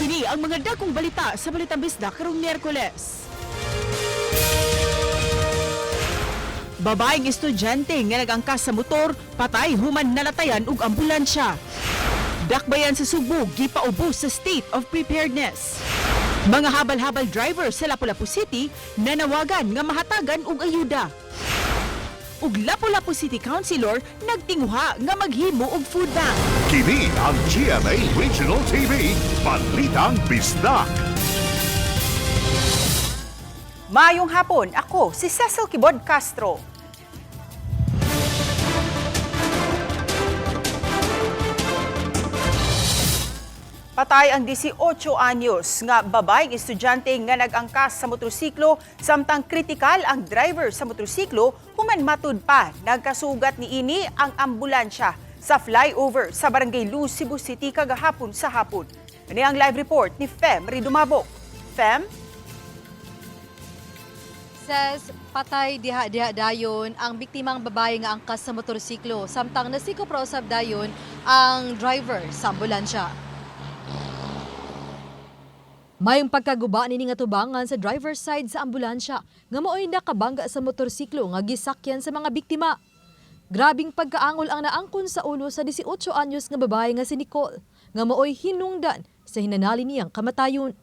kini ang mga dagkong balita sa Balitang Bisdak karong Miyerkules. Babaeng estudyante nga nag-angkas sa motor, patay human nalatayan og ambulansya. Dakbayan sa Subo, gipaubos sa state of preparedness. Mga habal-habal driver sa Lapu-Lapu City nanawagan nga mahatagan og ayuda. Ug Lapu-Lapu City Councilor nagtinguha nga maghimo og food bank. Kini ang GMA Regional TV, Balitang Bisdak. Maayong hapon, ako si Cecil Kibod Castro. Patay ang 18 anyos nga babaeng estudyante nga nag-angkas sa motorsiklo samtang kritikal ang driver sa motorsiklo human matud pa nagkasugat niini ang ambulansya sa flyover sa Barangay Luz, Cebu City kagahapon sa hapon. Ani ang live report ni Fem Ridumabok. Fem? Says, patay diha-diha dayon ang biktimang babae nga angkas sa motorsiklo samtang nasikoprosab dayon ang driver sa ambulansya. Mayong pagkaguba nini nga tubangan sa driver's side sa ambulansya nga maoy nakabangga sa motorsiklo nga gisakyan sa mga biktima. Grabing pagkaangol ang naangkon sa ulo sa 18 anyos nga babae nga si Nicole nga maoy hinungdan sa hinanali niyang kamatayon.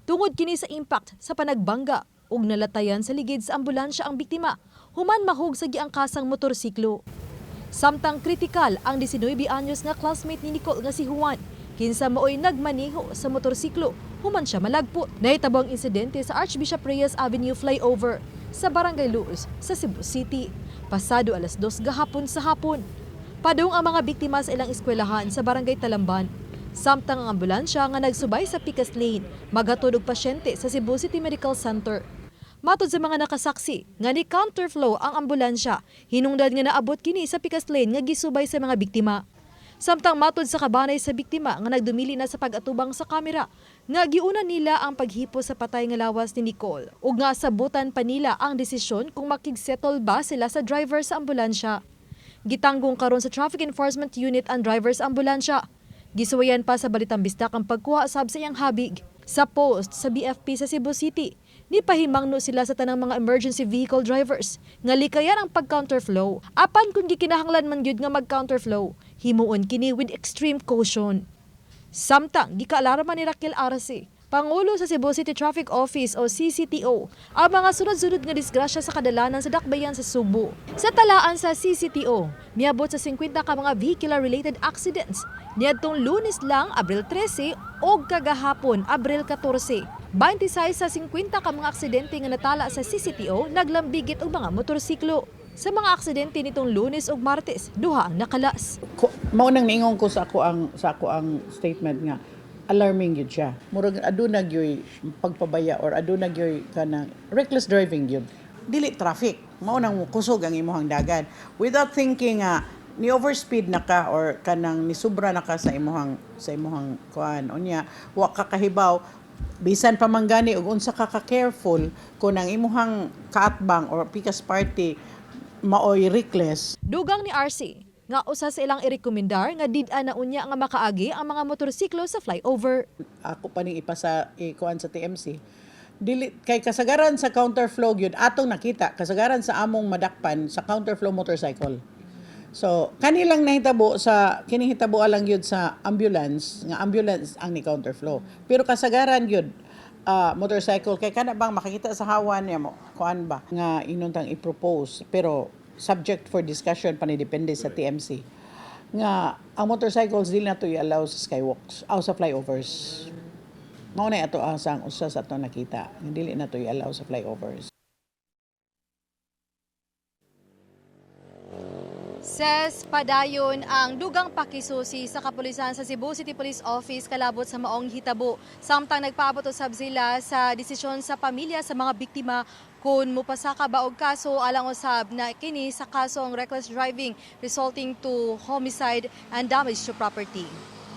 Tungod kini sa impact sa panagbangga ug nalatayan sa ligid sa ambulansya ang biktima human mahog sa giangkasang motorsiklo. Samtang kritikal ang 19 anyos nga classmate ni Nicole nga si Juan kinsa maoy nagmaneho sa motorsiklo human siya malagpo. Nahitabo ang insidente sa Archbishop Reyes Avenue flyover sa Barangay Luz sa Cebu City. Pasado alas 2 gahapon sa hapon. Padung ang mga biktima sa ilang eskwelahan sa Barangay Talamban. Samtang ang ambulansya nga nagsubay sa Picas Lane, maghatod og pasyente sa Cebu City Medical Center. Matod sa mga nakasaksi, nga ni counterflow ang ambulansya, hinungdan nga naabot kini sa Picas Lane nga gisubay sa mga biktima. Samtang matod sa kabanay sa biktima nga nagdumili na sa pag-atubang sa kamera, nga giuna nila ang paghipo sa patay nga lawas ni Nicole ug nga sabutan pa nila ang desisyon kung makigsettle ba sila sa driver sa ambulansya. Gitanggong karon sa Traffic Enforcement Unit ang driver sa ambulansya. Gisuwayan pa sa Balitang Bisdak ang pagkuha sab sa iyang habig. Sa post sa BFP sa Cebu City, nipahimangno sila sa tanang mga emergency vehicle drivers nga likayan ang pag-counterflow. Apan kung gikinahanglan man gyud nga mag-counterflow, himuon kini with extreme caution. Samtang gikaalarma ni Raquel Arce, Pangulo sa Cebu City Traffic Office o CCTO, ang mga sunod-sunod nga disgrasya sa kadalanan sa dakbayan sa Subo. Sa talaan sa CCTO, miabot sa 50 ka mga vehicular-related accidents niadtong Lunes lang, Abril 13 o kagahapon, Abril 14. 26 sa 50 ka mga aksidente nga natala sa CCTO naglambigit og mga motorsiklo. Sa mga aksidente nitong Lunes ug Martes, duha ang nakalas. Mao nang niingon ko sa ako ang statement nga alarming yun siya. Murag aduna gyoy pagpabaya or aduna gyoy kanang reckless driving yun. Dili traffic. Mao nang kusog ang imong dagan without thinking ni overspeed na ka or kanang ni sobra na ka sa imong kuan unya wa ka kahibaw bisan pa man gani ug unsa ka careful kung ang imong kaatbang or pikas party maoy reckless. Dugang ni RC nga usa sa ilang irekomendar nga did-an na unya nga makaagi ang mga motorsiklo sa flyover. Ako pa ning ipasa kuan sa TMC. Dili kay kasagaran sa counterflow gyud atong nakita kasagaran sa among madakpan sa counterflow motorcycle. So kanilang nahitabo sa kinihitabo lang gyud sa ambulance ang ni counterflow. Pero kasagaran gyud motorcycle kay kana bang makakita sa hawan niya mo kuan ba nga inuntang i-propose pero subject for discussion pa ni depende sa TMC nga ang motorcycles dili na to i-allow sa skywalks o sa flyovers. Mao na ato asang usa sa ato nakita dili na to i-allow sa flyovers. Says padayon ang dugang pakisusi sa kapulisan sa Cebu City Police Office kalabot sa maong hitabo. Samtang nagpaabot usab sila sa desisyon sa pamilya sa mga biktima kung mupasaka ba og kaso alang usab na kini sa kasong reckless driving resulting to homicide and damage to property.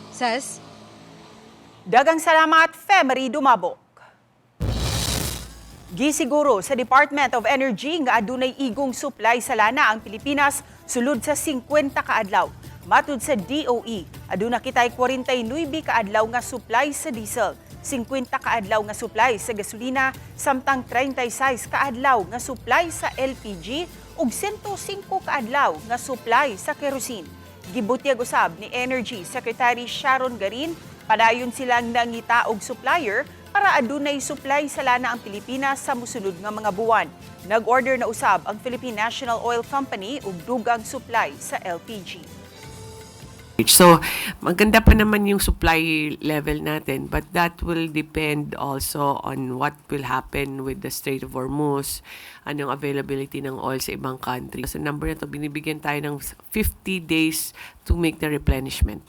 Says, Dagang salamat, Femery Dumabok. Gisiguro sa Department of Energy nga adunay igong supply sa lana ang Pilipinas sulod sa 50 ka adlaw. Matud sa DOE, aduna kitay 49 ka adlaw nga supply sa diesel. 50 kaadlaw nga supply sa gasolina samtang 36 kaadlaw nga supply sa LPG ug 105 kaadlaw nga supply sa kerosene. Gibutyag usab ni Energy Secretary Sharon Garin, padayon silang nangita og supplier para adunay supply sa lana ang Pilipinas sa mosunod nga mga buwan. Nag-order na usab ang Philippine National Oil Company og dugang supply sa LPG. So, maganda pa naman yung supply level natin, but that will depend also on what will happen with the Strait of Hormuz, anong availability ng oil sa ibang country. Sa number na to, binibigyan tayo ng 50 days to make the replenishment.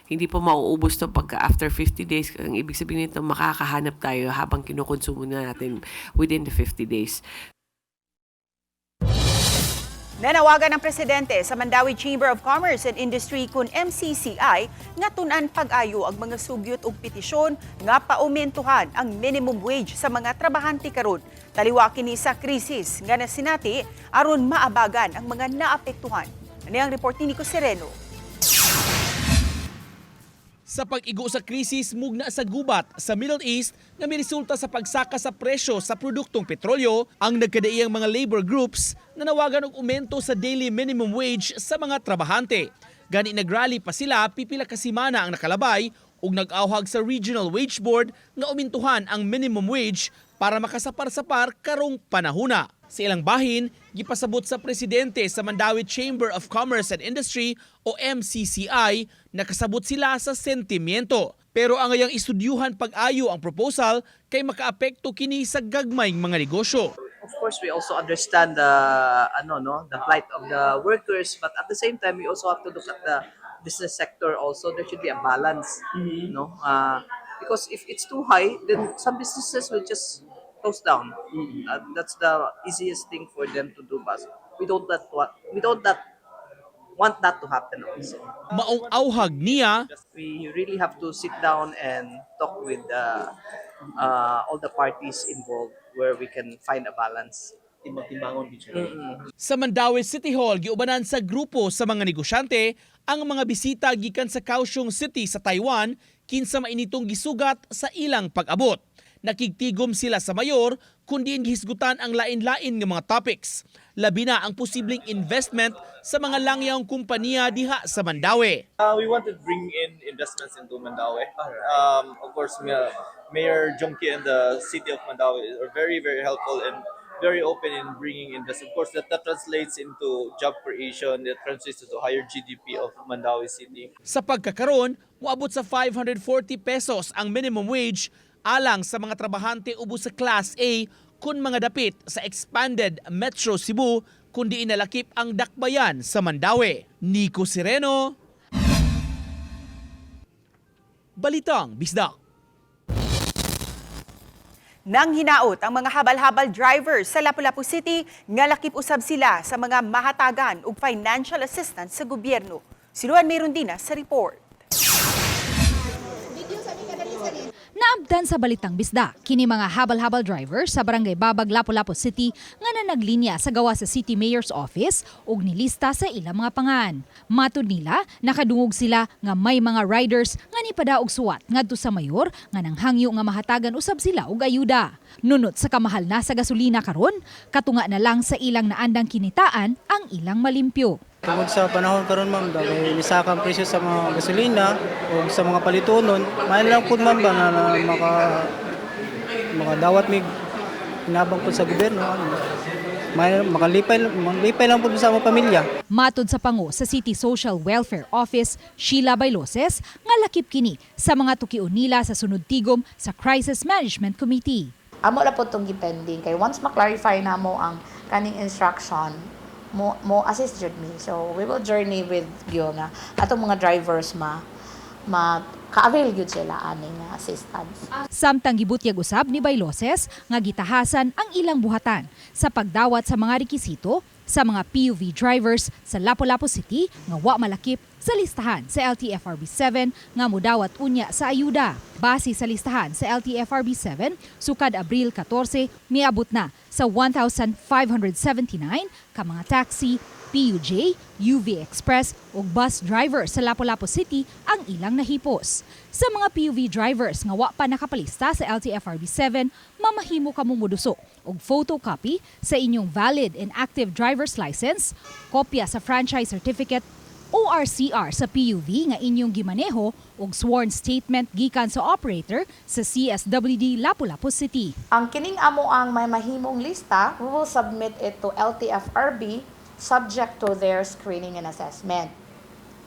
Hindi po mauubos to pagka after 50 days. Ang ibig sabihin nito, makakahanap tayo habang kinukonsumo na natin within the 50 days. Nanawagan ng Presidente sa Mandawi Chamber of Commerce and Industry kun MCCI nga tun-an pag-ayo ang mga sugyot ug petisyon nga paumentuhan ang minimum wage sa mga trabahante karon. Taliwa kini sa krisis nga nasinati aron maabagan ang mga naapektuhan. Ano ang report ni Nico Sereno? Sa pag-igo sa krisis mugna sa gubat sa Middle East nga miresulta sa pagsaka sa presyo sa produktong petrolyo, ang nagkadaiyang mga labor groups nanawagan og aumento sa daily minimum wage sa mga trabahante. Gani nagrally pa sila pipila ka semana ang nakalabay ug nag-awhag sa Regional Wage Board nga umintuhan ang minimum wage para makasapar-sapar karong panahuna. Sa ilang bahin, gipasabot sa presidente sa Mandawi Chamber of Commerce and Industry o MCCI, nakasabot sila sa sentimiento. Pero ang ngayang istudyuhan pag-ayo ang proposal kay makaapekto kini sa gagmayng mga negosyo. Of course, we also understand the plight of the workers, but at the same time, we also have to look at the business sector. Also, there should be a balance, because if it's too high, then some businesses will just close down. That's the easiest thing for them to do, but we don't want that to happen also. Maong awhag niya, We really have to sit down and talk with all the parties involved where we can find a balance. sa Mandawi City Hall giubanan sa grupo sa mga negosyante ang mga bisita gikan sa Kaohsiung City sa Taiwan kinsa mainitong gisugat sa ilang pag-abot. Nakigtigom sila sa mayor kundi gihisgutan ang lain-lain nga mga topics. Labi na ang posibleng investment sa mga langyang kumpanya diha sa Mandawi. We want to bring in investments into Mandawi. Of course, Mayor Jongki and the city of Mandawi are very, very helpful and very open in bringing investment. Of course, that translates into job creation, that translates to higher GDP of Mandawi City. Sa pagkakaroon, moabot sa 540 pesos ang minimum wage alang sa mga trabahante ubos sa Class A kun mga dapit sa expanded Metro Cebu kundi inalakip ang dakbayan sa Mandawi. Nico Sereno, Balitang Bisdak. Nang hinaot ang mga habal-habal drivers sa Lapu-Lapu City nga lakip usab sila sa mga mahatagan ug financial assistance sa gobyerno. Si Luan Merundina sa report. Naabdan sa Balitang Bisda, kini mga habal-habal drivers sa Barangay Babag, Lapu-Lapu City nga naglinya sa gawa sa City Mayor's Office ug nilista sa ilang mga pangan. Matud nila, nakadungog sila nga may mga riders nga nipada og suwat ngadto sa mayor nga nanghangyo nga mahatagan usab sila og ayuda. Nunot sa kamahal na sa gasolina karon, katunga na lang sa ilang naandang kinitaan ang ilang malimpyo. Tungod sa panahon karon ma'am, dahil nisakang presyo sa mga gasolina o sa mga palitonon, may lang po ma'am ba na makadawat mig hinabang po sa gobyerno. May makalipay lang po sa mga pamilya. Matod sa pangu sa City Social Welfare Office, Sheila Bailoses, nga lakip kini sa mga tukion nila sa sunod tigom sa Crisis Management Committee. Amo la po itong depending kay once ma-clarify na mo ang kaning instruction, mo assist jud me. So we will journey with you na atong mga drivers ka-avail gyud sila aning assistance. Samtang gibutyag usab ni Bailoses nga gitahasan ang ilang buhatan sa pagdawat sa mga rekisito sa mga PUV drivers sa Lapu-Lapu City nga wa malakip sa listahan sa LTFRB 7 nga modawat unya sa ayuda. Base sa listahan sa LTFRB 7, sukad Abril 14, miabot na sa 1,579 ka mga taxi, PUJ, UV Express ug bus driver sa Lapu-Lapu City ang ilang nahipos. Sa mga PUV drivers nga wa pa nakapalista sa LTFRB 7, mamahimo kamo moduso og photocopy sa inyong valid and active driver's license, kopya sa franchise certificate, ORCR sa PUV nga inyong gimaneho ug sworn statement gikan sa operator sa CSWD Lapu-Lapu City. Ang kining amo ang may mahimong lista, we will submit it to LTFRB subject to their screening and assessment.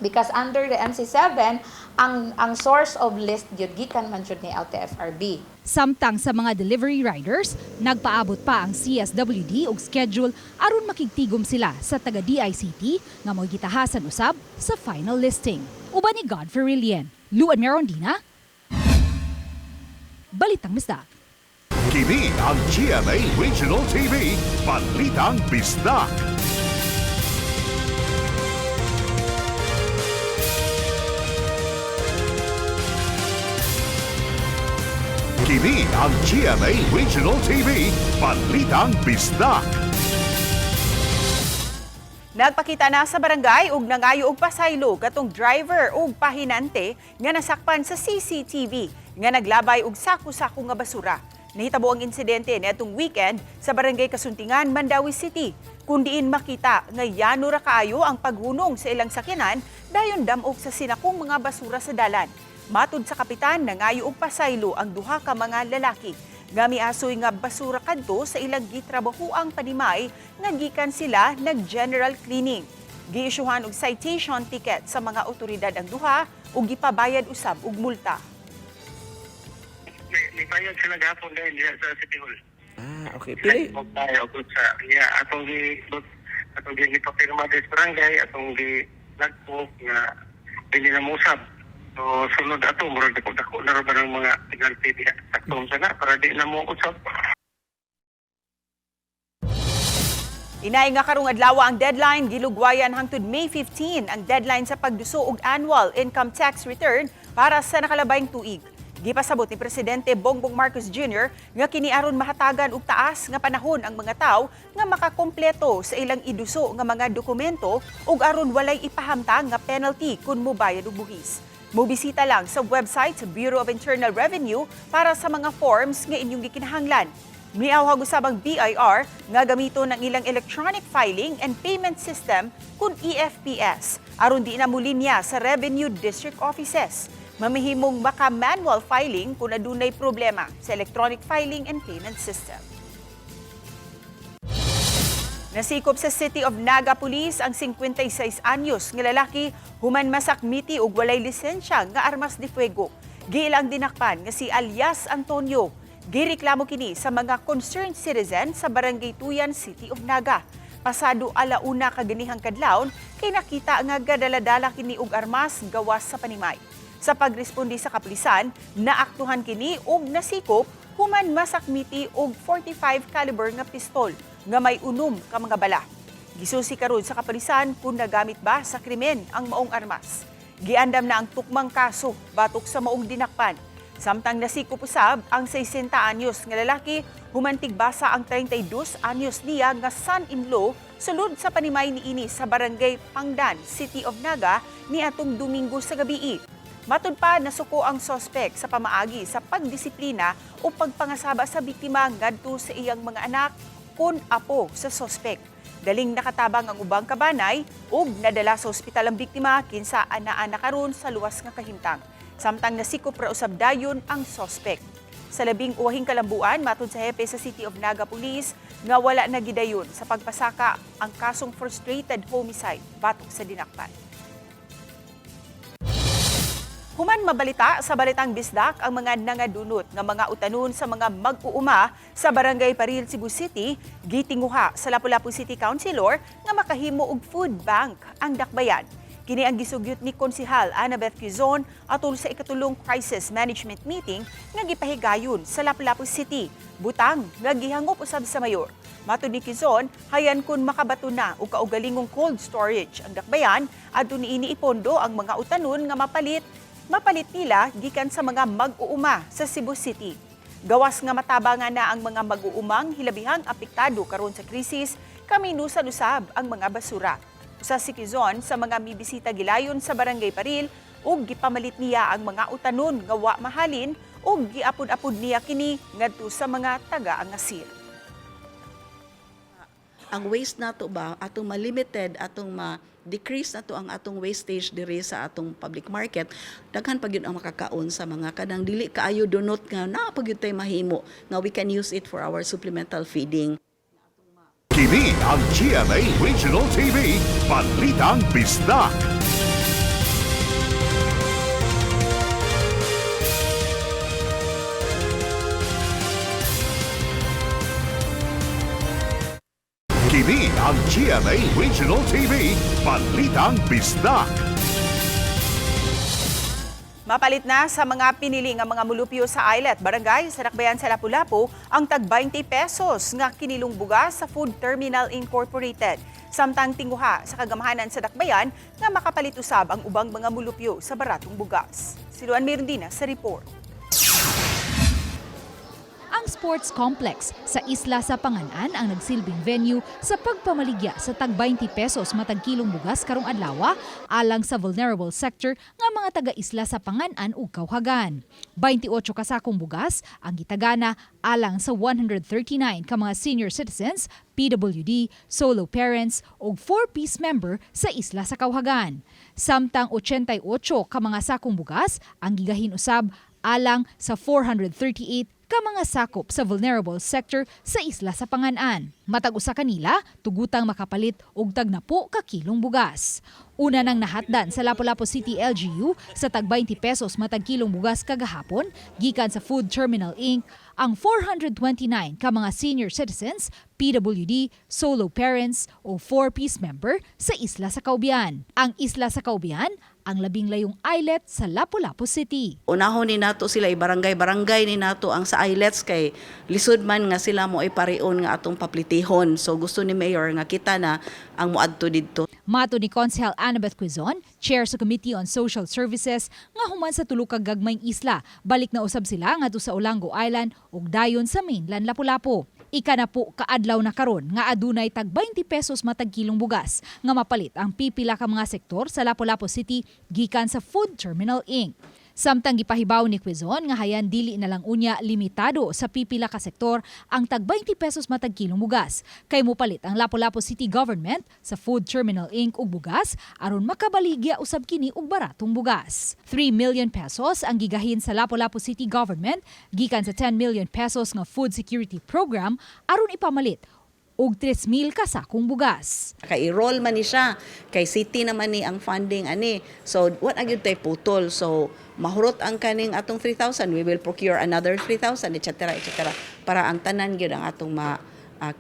Because under the MC7, ang source of list gyud gikan man jud ni LTFRB. Samtang sa mga delivery riders, nagpaabot pa ang CSWD og schedule aron makigtigom sila sa taga DICT nga mo'y gitahasan usab sa final listing. Uban ni Godfrey Rillian, Luan Merondina, Balitang Bisdak. Kini ang GMA Regional TV, Balitang Bisdak. Kini ang GMA Regional TV, Balitang Bisdak. Nagpakita na sa barangay ug nangayo og pasaylo katong driver ug pahinante nga nasakpan sa CCTV nga naglabay og sako-sako nga basura. Nahitabo ang insidente niadtong weekend sa barangay Kasuntingan, Mandawi City. Kun diin makita nga yano ra kaayo ang paghunong sa ilang sakyanan dayon damok sa sinakong mga basura sa dalan. Matud sa kapitan, nangayo og pasaylo ang duha ka mga lalaki. Nga miasoy nga basura kadto sa ilang gitrabahoang panimay nga gikan sila nag-general cleaning. Giisyuhan og citation ticket sa mga otoridad ang duha ug gipabayad usab og multa. May bayad sila gapon dahil diya sa City Hall. Okay. Pili. Tayo sa niya atong gipapirma sa barangay, atong lagpo nga dili na musab. So, sunod ato, murag dako na rin ba ng mga tigalpi diya saktom sana para di na mo usap. Inay nga karong adlaw ang deadline, gilugwayan hangtod May 15 ang deadline sa pagduso og annual income tax return para sa nakalabayng tuig. Gipasabot ni Presidente Bongbong Marcos Jr. nga kini aron mahatagan og taas nga panahon ang mga tawo nga makakompleto sa ilang iduso nga mga dokumento ug aron walay ipahamtang nga penalty kun mobayad og buhis. Mobisita lang sa website sa Bureau of Internal Revenue para sa mga forms nga inyong gikinahanglan. Miawhag usab ang BIR nga gamiton ng ilang electronic filing and payment system kun EFPS aron di na mulinya sa revenue district offices. Mamihimong maka-manual filing kung adunay problema sa electronic filing and payment system. Nasikop sa City of Naga Police ang 56 anyos nga lalaki human masakmiti og walay lisensya nga armas de fuego. Giilang dinakpan nga si alias Antonio. Gireklamo kini sa mga concerned citizen sa Barangay Tuyan, City of Naga. Pasado alauna kaganihang kadlawon kay nakita nga gadaladala kini og armas gawas sa panimay. Sa pagrespondi sa kapulisan, naaktuhan kini og nasikop human masakmiti og 45 caliber nga pistol nga may unom ka mga bala. Gisusi karon sa kapulisan kung nagamit ba sa krimen ang maong armas. Giandam na ang tukmang kaso batok sa maong dinakpan. Samtang nasikop usab ang 60 anyos nga lalaki, humantig basa ang 32 anyos niya nga son-in-law sulod sa panimay niini sa Barangay Pangdan, City of Naga niadtong Domingo sa gabii. Matud pa nasuko ang sospek sa pamaagi sa pagdisiplina o pagpangasaba sa biktima ngadto sa iyang mga anak kun apo sa sospek. Daling nakatabang ang ubang kabanay ug nadala sa ospital ang biktima kinsa anaa karon sa luwas nga kahimtang. Samtang nasikop ra usab dayon ang sospek. Sa labing uwahing kalambuan matud sa hepe sa City of Naga Police nga wala na gidayon sa pagpasaka ang kasong frustrated homicide batok sa dinakpan. Human mabalita sa Balitang Bisdak ang mga nangadunot nga mga utanon sa mga mag-uuma sa Barangay Paril, Cebu City, gitinguha sa Lapu-Lapu City Councilor nga makahimo og food bank ang dakbayan. Kini ang gisugyot ni Konsehal Annabeth Quizon atol sa ikatulong crisis management meeting nga gipahigayon sa Lapu-Lapu City. Butang nga gihangop usab sa mayor. Matud ni Quizon, hayan kun makabato na og kaugalingong cold storage ang dakbayan adto niini ipondo ang mga utanon nga mapalit nila gikan sa mga mag-uuma sa Cebu City. Gawas nga matabangan na ang mga mag-uumang hilabihang apektado karon sa krisis, kaminusan usab ang mga basura. Sa Sikizon sa mga mibisita gilayon sa Barangay Paril ug gipamalit niya ang mga utanon nga wa mahalin ug giapod-apod niya kini ngadto sa mga taga-angasil. Ang waste nato ba atong ma-limited, atong ma-decrease nato ang atong wastage diri sa atong public market, daghan pa gyud ang makakaon sa mga kanang dili kaayo donot nga naa pa gyud tay mahimo nga we can use it for our supplemental feeding. Kini ang GMA Regional TV, Balitang Bisdak. Kini ang GMA Regional TV, Balitang Bisdak. Mapalit na sa mga pinili nga mga mulupyo sa Islet Barangay sa Dakbayan sa Lapu-Lapu ang tag 20 pesos nga kinilong bugas sa Food Terminal Incorporated. Samtang tinguha sa kagamahanan sa Dakbayan nga makapalit usab ang ubang mga mulupyo sa baratong bugas. Si Luan Mirndina sa report. Ang sports complex sa Isla sa Panganan ang nagsilbing venue sa pagpamaligya sa tag 20 pesos matag kilong bugas karong adlaw alang sa vulnerable sector nga mga taga-Isla sa Panganan ug Kauhagan. 28 ka sakong bugas ang gitagana alang sa 139 ka mga senior citizens, PWD, solo parents ug 4-piece member sa Isla sa Kauhagan. Samtang 88 ka mga sakong bugas ang gigahin usab alang sa 438 ka mga sakop sa vulnerable sector sa Isla sa Panganan. Matag usa kanila tugutang makapalit og tag 10 ka kilong bugas. Una nang nahatdan sa Lapu-Lapu City LGU sa tag 20 pesos matag kilong bugas kagahapon gikan sa Food Terminal Inc. ang 429 ka mga senior citizens, PWD, solo parents o 4-piece member sa Isla sa Kaubian. Ang Isla sa Kaubian ang labing layong islet sa Lapu-Lapu City. Unahon ni nato sila barangay ni nato ang sa islets kay lisod man nga sila mo ay parion nga atong paplitihon. So gusto ni Mayor nga kita na ang muadto didto. Mato ni Consehal Annabeth Quizon, Chair sa Committee on Social Services, nga human sa tulo ka gagmayng isla, balik na usab sila ngadto sa Olango Island ug dayon sa mainland Lapu-Lapu. Ika na po kaadlaw na karon nga adunay tag 20 pesos matag kilong bugas nga mapalit ang pipila ka mga sektor sa Lapu-Lapu City gikan sa Food Terminal Inc. Samtang gipahibaw ni Quizon nga hayan dili na lang unya limitado sa pipila ka sektor ang tag 20 pesos matag kilong bugas. Kay mopalit ang Lapu-Lapu City Government sa Food Terminal Inc. og bugas aron makabaligya usab kini og baratong bugas. 3 million pesos ang gigahin sa Lapu-Lapu City Government gikan sa 10 million pesos nga food security program aron ipamalit og 3,000 ka sakong bugas. Ka-enroll man ni siya, kay city naman ni ang funding ani. So what agyud tay putol. So mahurot ang kaning atong 3,000, we will procure another 3,000 etc. para ang tanan gyud ang atong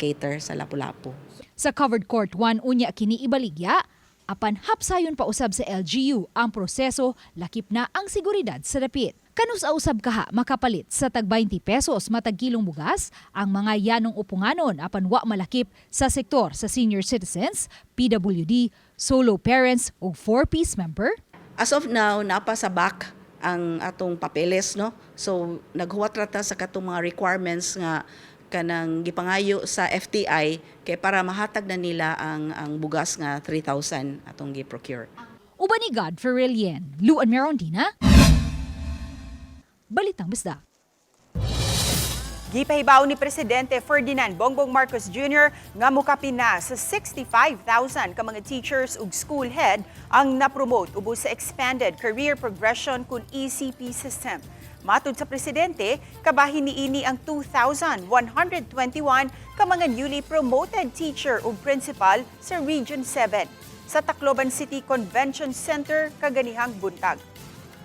cater sa Lapu-Lapu. Sa Covered Court 1 unya kini ibaligya apan hapsayon pa usab sa LGU ang proseso lakip na ang seguridad sa dapit. Kanus usab kaha makapalit sa tag 20 pesos matag kilong bugas ang mga yanong upunganon apan wa malakip sa sektor sa senior citizens, PWD, solo parents ug 4-piece member. As of now, napa sa back ang atong papeles, no? So naghuwat rata sa katong mga requirements nga kanang gipangayo sa FTI kay para mahatag na nila ang bugas nga 3,000 atong gi-procure. Uban ni Godfrey Rillian, Luan Merondina, Balitang Bisdak. Gipahibaw ni Presidente Ferdinand Bongbong Marcos Jr. nga mukapin na sa 65,000 ka mga teachers ug school head ang napromote ubos sa Expanded Career Progression kun ECP system. Matud sa Presidente, kabahin niini ang 2,121 ka mga newly promoted teacher ug principal sa Region 7 sa Tacloban City Convention Center kaganihang buntag.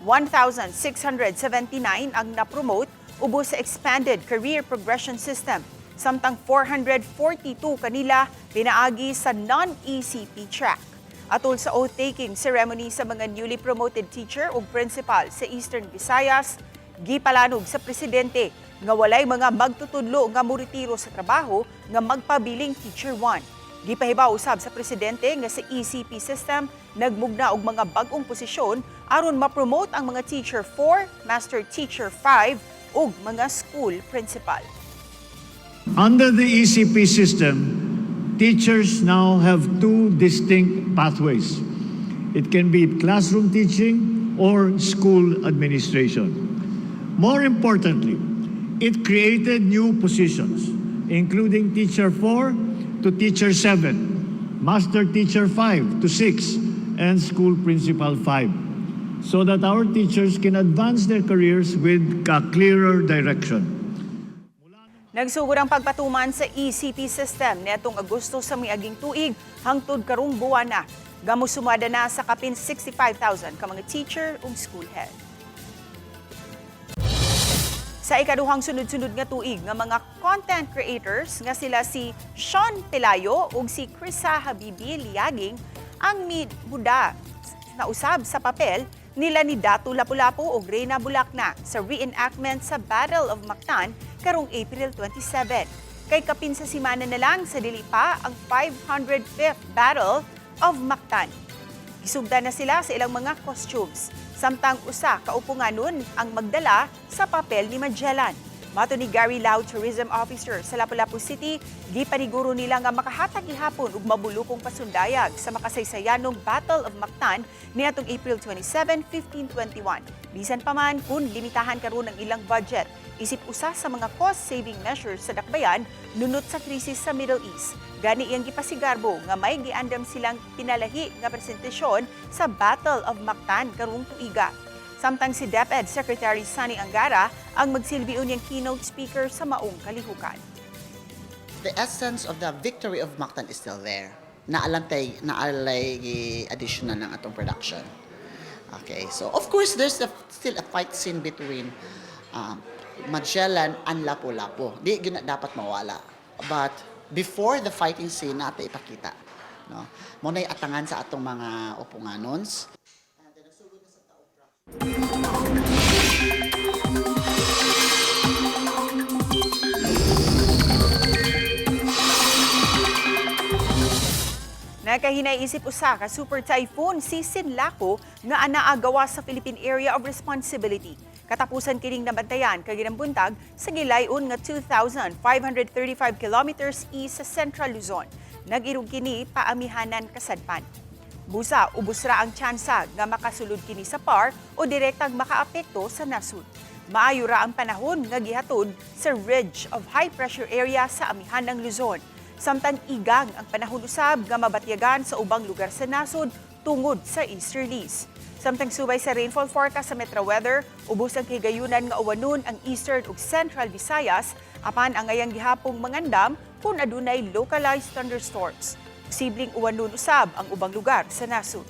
1,679 ang napromote ubos sa Expanded Career Progression System, samtang 442 kanila pinaagi sa non-ECP track. Atol sa oath-taking ceremony sa mga newly promoted teacher ug principal sa Eastern Visayas, gipalanog sa Presidente nga walay mga magtutudlo nga moretiro sa trabaho nga magpabiling Teacher 1. Gipahibaw usab sa Presidente nga sa ECP system nagmugna og mga bag-ong posisyon aron ma-promote ang mga Teacher 4, Master Teacher 5 ug mga school principal. Under the ECP system, teachers now have two distinct pathways. It can be classroom teaching or school administration. More importantly, it created new positions, including Teacher 4 to Teacher 7, Master Teacher 5 to 6, and School Principal 5, so that our teachers can advance their careers with a clearer direction. Nagsugod ang pagpatuman sa ECT system netong Agosto sa miaging tuig hangtod karong buwan na. Gamo sumada na sa kapin 65,000 ka mga teacher ug school head. Sa ikaduhang sunod-sunod nga tuig nga mga content creators nga sila si Sean Pelayo ug si Krisa Habibi Liaging ang muda na usab sa papel nila ni Datu Lapu-Lapu ug Reyna Bulacna sa reenactment sa Battle of Mactan karong April 27. Kay kapin sa simana na lang sa dili pa ang 505th Battle of Mactan. Gisugdan na sila sa ilang mga costumes, samtang usa kaupunganon ang magdala sa papel ni Magellan. Mato ni Gary Lau, Tourism Officer sa Lapu-Lapu City, gipaniguro nila nga makahatag ihapon ug mabulukong pasundayag sa makasaysayanong Battle of Mactan niadtong April 27, 1521. Bisan pa man kung limitahan karon ang ilang budget, isip usa sa mga cost-saving measures sa dakbayan nunot sa krisis sa Middle East. Gani iyang gipasigarbo nga may giandam silang pinalahi nga presentasyon sa Battle of Mactan karong tuiga. Samtang si DepEd Secretary Sani Angara ang magsilbi unyang keynote speaker sa maong kalihukan. The essence of the victory of Mactan is still there. Naalay additional ng atong production. Okay, so of course there's still a fight scene between Magellan and Lapu-Lapu. Di gina dapat mawala. But before the fighting scene natin ipakita, no? Muna'y atangan sa atong mga upunganons. Nakahinay-isip usa ka super typhoon si Sinlaco nga anaagawa sa Philippine Area of Responsibility. Katapusan kining nabantayan kag ginambuntag sa gilayon nga 2,535 kilometers east sa Central Luzon. Nag-irog kini paamihanan kasadpan. Busa, ubos ra ang tsansa nga makasulod kini sa PAR o direktang makaapekto sa nasud. Maayo ra ang panahon nga gihatod sa ridge of high pressure area sa amihan ng Luzon. Samtang igang ang panahon usab nga mabatyagan sa ubang lugar sa nasud tungod sa easterlies. Samtang subay sa rainfall forecast sa Metro Weather, ubos ang higayunan nga uwanon ang Eastern ug Central Visayas apan ang ngayang gihapong mangandam kung adunay localized thunderstorms. Posibleng uwanon usab ang ubang lugar sa nasud.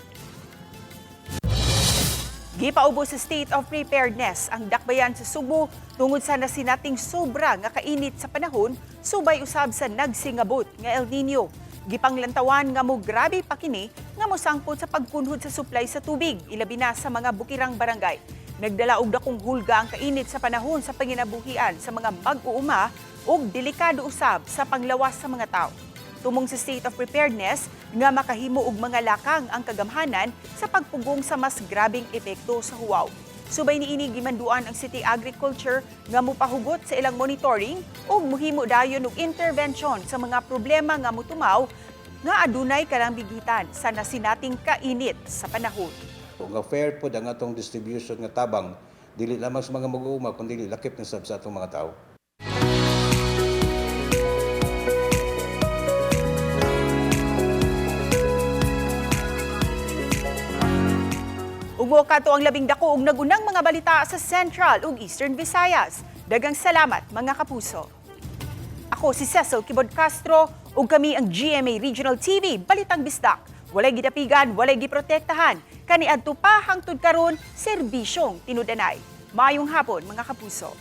Gipaubos sa state of preparedness ang dakbayan sa Subo tungod sa nasinating sobra nga kainit sa panahon subay usab sa nagsingabot nga El Nino. Gipanglantawan nga mo grabe pa kini nga mosangpot sa pagpunhod sa supply sa tubig ilabi na sa mga bukirang barangay. Nagdala og dakong hulga ang kainit sa panahon sa panginabuhian sa mga mag-uuma ug delikado usab sa panglawas sa mga tao. Tumong sa state of preparedness nga makahimo og mga lakang ang kagamhanan sa pagpugong sa mas grabing epekto sa huwaw. Subay niini gimanduan ang City Agriculture nga mopahugot sa ilang monitoring ug mohimo dayon og intervention sa mga problema nga motumaw nga adunay kalambigitan sa nasinating kainit sa panahon. Nga fair po ang atong distribution nga tabang dili lamang sa mga mag-uuma kundi lakip na sa atong mga tao. Ugmo kato ang labing dako og nagunang mga balita sa Central ug Eastern Visayas. Daghang salamat mga kapuso. Ako si Cecil Kibod Castro ug kami ang GMA Regional TV Balitang Bisdak. Walay gidapigan, walay giprotektahan. Kaniadto pa hangtod karon serbisyong tinudanay. Maayong hapon mga kapuso.